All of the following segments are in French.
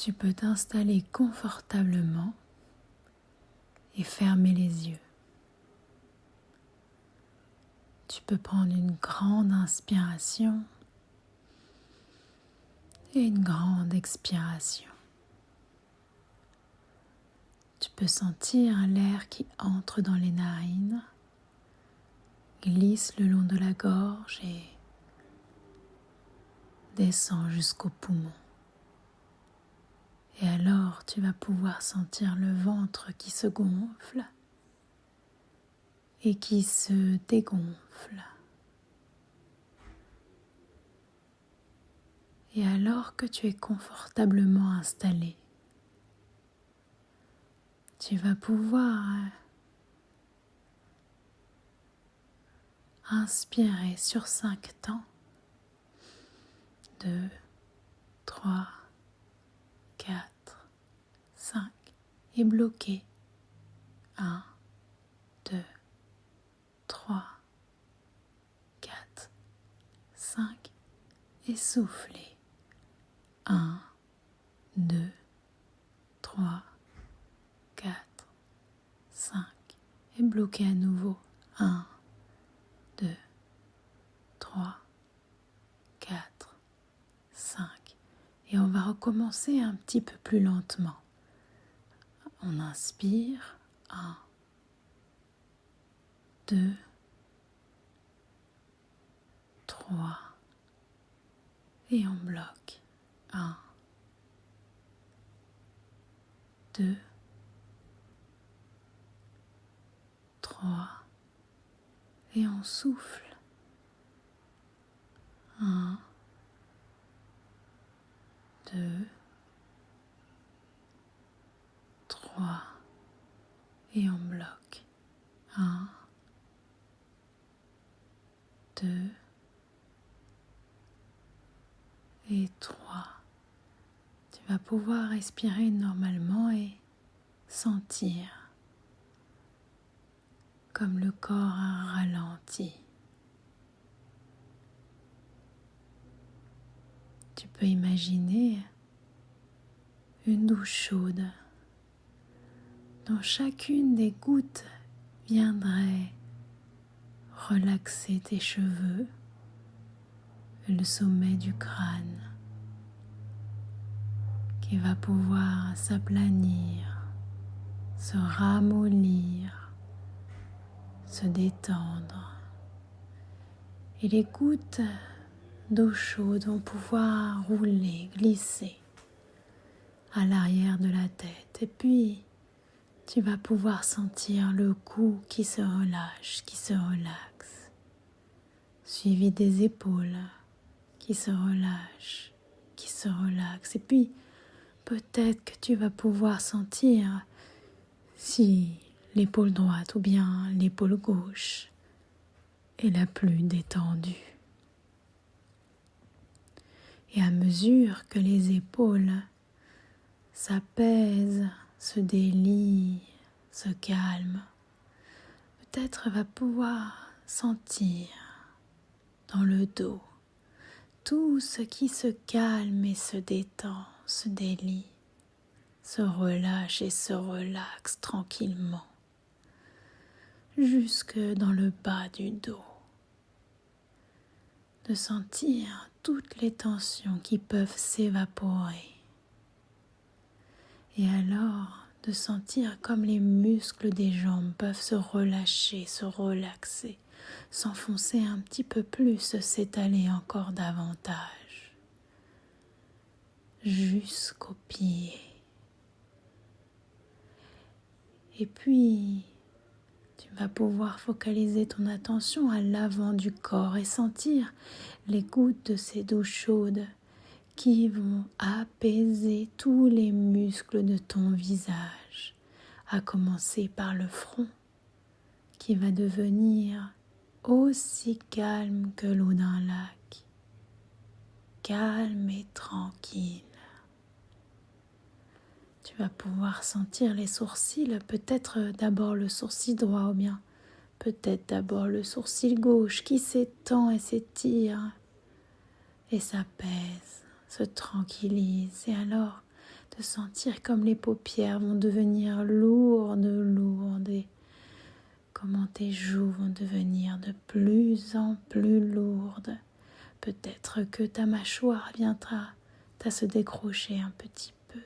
Tu peux t'installer confortablement et fermer les yeux. Tu peux prendre une grande inspiration et une grande expiration. Tu peux sentir l'air qui entre dans les narines, glisse le long de la gorge et descend jusqu'aux poumons. Et alors tu vas pouvoir sentir le ventre qui se gonfle et qui se dégonfle. Et alors que tu es confortablement installé, tu vas pouvoir inspirer sur 5 temps. 2, 3, 4, 5 et bloquer. 1, 2, 3, 4, 5 et souffler. 1, 2, 3, 4, 5 et bloquer à nouveau. 1, 2, 3, 4, 5 et on va recommencer un petit peu plus lentement. On inspire. 1, 2, 3 et on bloque. 1, 2, 3 et on souffle. 1, 2, 3 et on bloque. 1, 2 et 3. Tu vas pouvoir respirer normalement et sentir comme le corps a ralenti. Tu peux imaginer une douche chaude dont chacune des gouttes viendrait relaxer tes cheveux, le sommet du crâne, qui va pouvoir s'aplanir, se ramollir, se détendre. Et les gouttes d'eau chaude vont pouvoir rouler, glisser à l'arrière de la tête. Et puis, tu vas pouvoir sentir le cou qui se relâche, qui se relaxe, suivi des épaules qui se relâchent, qui se relaxent. Et puis, peut-être que tu vas pouvoir sentir si l'épaule droite ou bien l'épaule gauche est la plus détendue. Et à mesure que les épaules s'apaisent, se délient, se calment, peut-être va pouvoir sentir dans le dos tout ce qui se calme et se détend, se délie, se relâche et se relaxe tranquillement, jusque dans le bas du dos. De sentir toutes les tensions qui peuvent s'évaporer. Et alors, de sentir comme les muscles des jambes peuvent se relâcher, se relaxer, s'enfoncer un petit peu plus, s'étaler encore davantage, jusqu'aux pieds. Et puis, tu vas pouvoir focaliser ton attention à l'avant du corps et sentir les gouttes de ces douches chaudes qui vont apaiser tous les muscles de ton visage, à commencer par le front, qui va devenir aussi calme que l'eau d'un lac, calme et tranquille. Tu vas pouvoir sentir les sourcils, peut-être d'abord le sourcil droit ou bien peut-être d'abord le sourcil gauche qui s'étend et s'étire et s'apaise, se tranquillise. Et alors, de sentir comme les paupières vont devenir lourdes et comment tes joues vont devenir de plus en plus lourdes. Peut-être que ta mâchoire viendra à se décrocher un petit peu,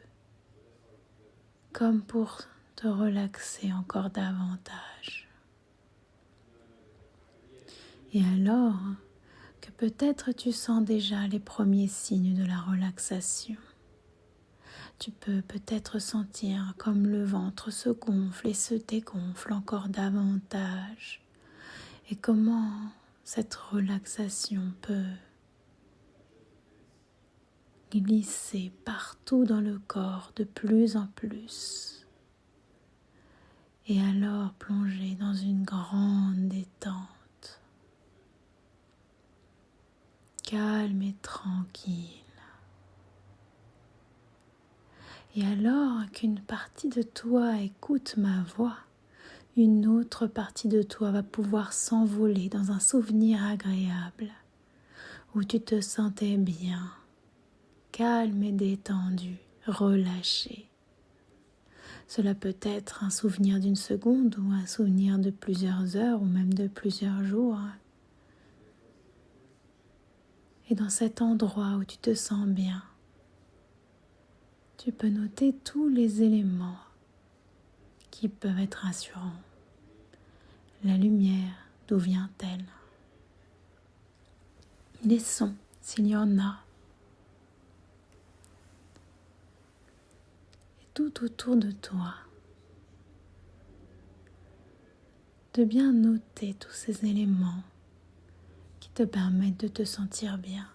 comme pour te relaxer encore davantage. Et alors que peut-être tu sens déjà les premiers signes de la relaxation, tu peux peut-être sentir comme le ventre se gonfle et se dégonfle encore davantage, et comment cette relaxation peut glisser partout dans le corps de plus en plus, et alors plonger dans une grande détente, calme et tranquille. Et alors qu'une partie de toi écoute ma voix, une autre partie de toi va pouvoir s'envoler dans un souvenir agréable, où tu te sentais bien, calme et détendu, relâché. Cela peut être un souvenir d'une seconde ou un souvenir de plusieurs heures ou même de plusieurs jours. Et dans cet endroit où tu te sens bien, tu peux noter tous les éléments qui peuvent être rassurants. La lumière, d'où vient-elle? Les sons, s'il y en a. Et tout autour de toi. De bien noter tous ces éléments qui te permettent de te sentir bien.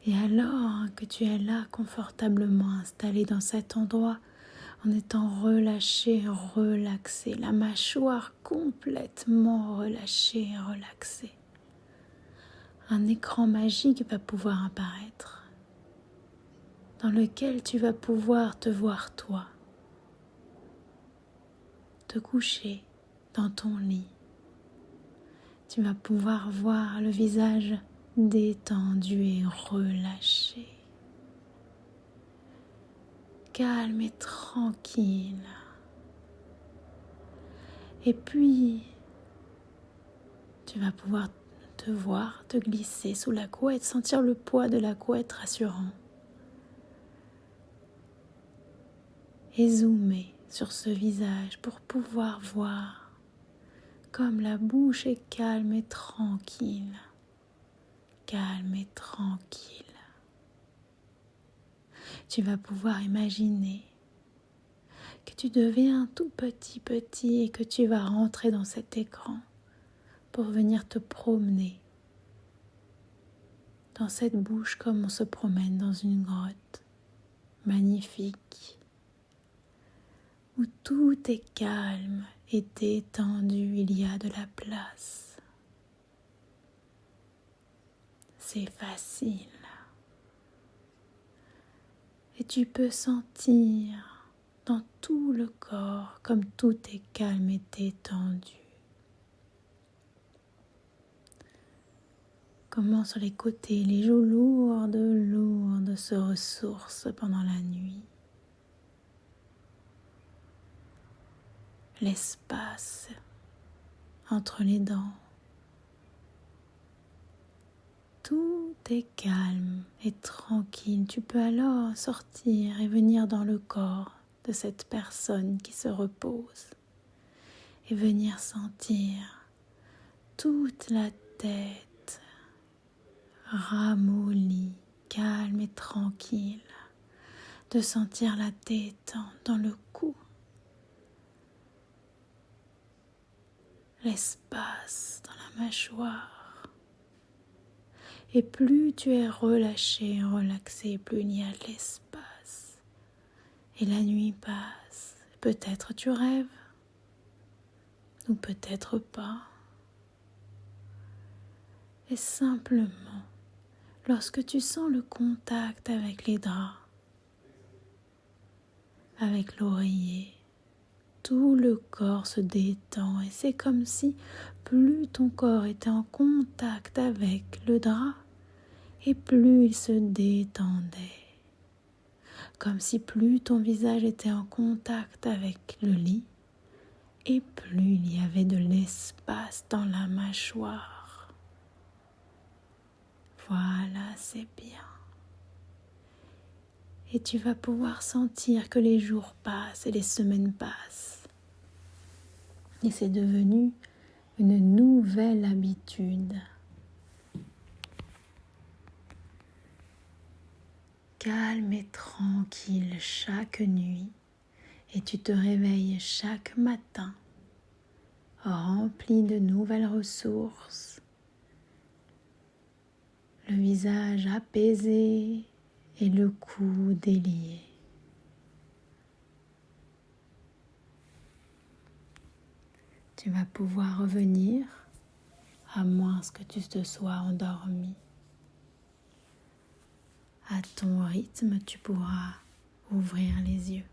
Et alors que tu es là confortablement installé dans cet endroit, en étant relâché, relaxé, la mâchoire complètement relâchée et relaxée, un écran magique va pouvoir apparaître, dans lequel tu vas pouvoir te voir toi, te coucher dans ton lit. Tu vas pouvoir voir le visage détendu et relâché, calme et tranquille. Et puis, tu vas pouvoir te voir, te glisser sous la couette, sentir le poids de la couette rassurant. Et zoomer sur ce visage pour pouvoir voir comme la bouche est calme et tranquille. Calme et tranquille. Tu vas pouvoir imaginer que tu deviens tout petit et que tu vas rentrer dans cet écran pour venir te promener dans cette bouche comme on se promène dans une grotte magnifique où tout est calme et détendu, il y a de la place. C'est facile. Et tu peux sentir dans tout le corps comme tout est calme et détendu. Comment sur les côtés, les joues lourdes se ressourcent pendant la nuit. L'espace entre les dents. Tout est calme et tranquille. Tu peux alors sortir et venir dans le corps de cette personne qui se repose et venir sentir toute la tête ramollie, calme et tranquille, de sentir la détente dans le cou, l'espace dans la mâchoire. Et plus tu es relâché, relaxé, plus il y a de l'espace. Et la nuit passe. Peut-être tu rêves, ou peut-être pas. Et simplement, lorsque tu sens le contact avec les draps, avec l'oreiller, tout le corps se détend et c'est comme si plus ton corps était en contact avec le drap et plus il se détendait, comme si plus ton visage était en contact avec le lit, et plus il y avait de l'espace dans la mâchoire. Voilà, c'est bien. Et tu vas pouvoir sentir que les jours passent et les semaines passent. Et c'est devenu une nouvelle habitude. Calme et tranquille chaque nuit, et tu te réveilles chaque matin, rempli de nouvelles ressources, le visage apaisé et le cou délié. Tu vas pouvoir revenir, à moins que tu te sois endormi. À ton rythme, tu pourras ouvrir les yeux.